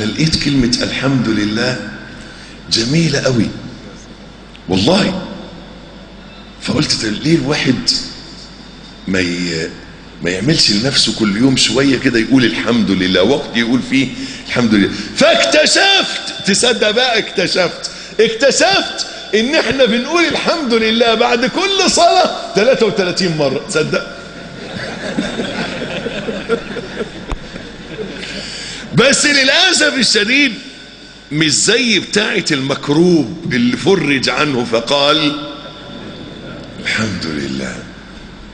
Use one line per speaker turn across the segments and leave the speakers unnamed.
فلقيت كلمة الحمد لله جميلة قوي والله. فقلت ليه الواحد ما يعملش لنفسه كل يوم شوية كده يقول الحمد لله، وقت يقول فيه الحمد لله. فاكتشفت، تصدق بقى، اكتشفت ان احنا بنقول الحمد لله بعد كل صلاة 33 مرة. تصدق؟ بس للأسف الشديد مش زي بتاعة المكروب اللي فرج عنه فقال الحمد لله.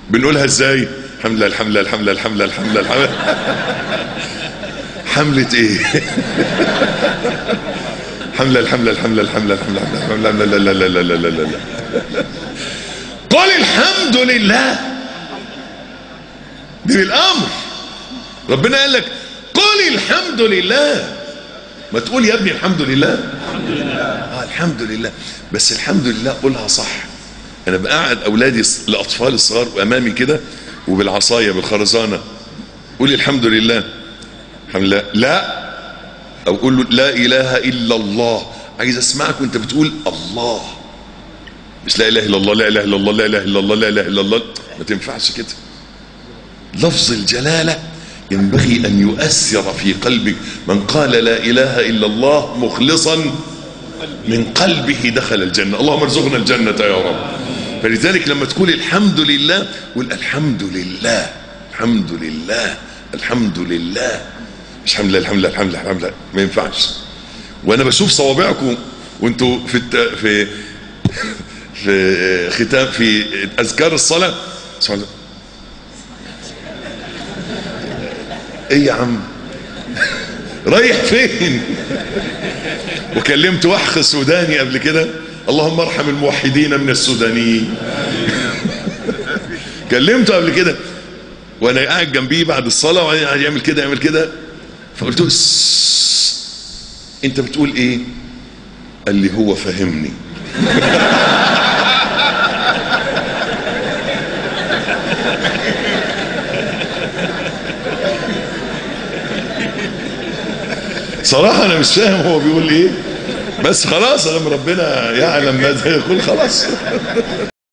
بنقولها ازاي؟ الحمد لله الحمد لله الحمد لله الحمد لله الحمد لله الحمد لله. حملة ايه؟ الحمد لله الحمد لله الحمد لله الحمد لله الحمد لله الحمد لله. لا لا لا لا لا لا لا. قل الحمد لله. دي الامر. ربنا قال لك قل الحمد لله، ما تقول يا ابني الحمد لله. الحمد لله، بس الحمد لله قولها صح. انا بقعد اولادي الاطفال الصغار امامي كده وبالعصايه بالخرزانه، قولي الحمد لله. الحمد لله لا، او قول له لا اله الا الله. عايز اسمعك وانت بتقول الله، مش لا اله الا الله لا اله الا الله لا اله الا الله لا اله الا الله. ما تنفعش كده. لفظ الجلاله ينبغي ان يؤثر في قلبك. من قال لا اله الا الله مخلصا من قلبه دخل الجنه. اللهم ارزقنا الجنه يا رب. فلذلك لما تقول الحمد لله قول الحمد لله الحمد لله الحمد لله، مش الحمد لله الحمد لله الحمد لله الحمد لله. ما ينفعش. وانا بشوف صوابعكم وانتوا في ختام في اذكار الصلاه. سبحان الله. ايه يا عم رايح فين؟ وكلمت وحخ سوداني قبل كده، اللهم ارحم الموحدين من السودانيين. كلمته قبل كده وانا قاعد جنبيه بعد الصلاه وقاعد يعمل كده يعمل كده، فقلت له انت بتقول ايه؟ قال لي هو فهمني. صراحة انا مش فاهم هو بيقول ايه، بس خلاص لما ربنا يعلم ماذا يقول خلاص.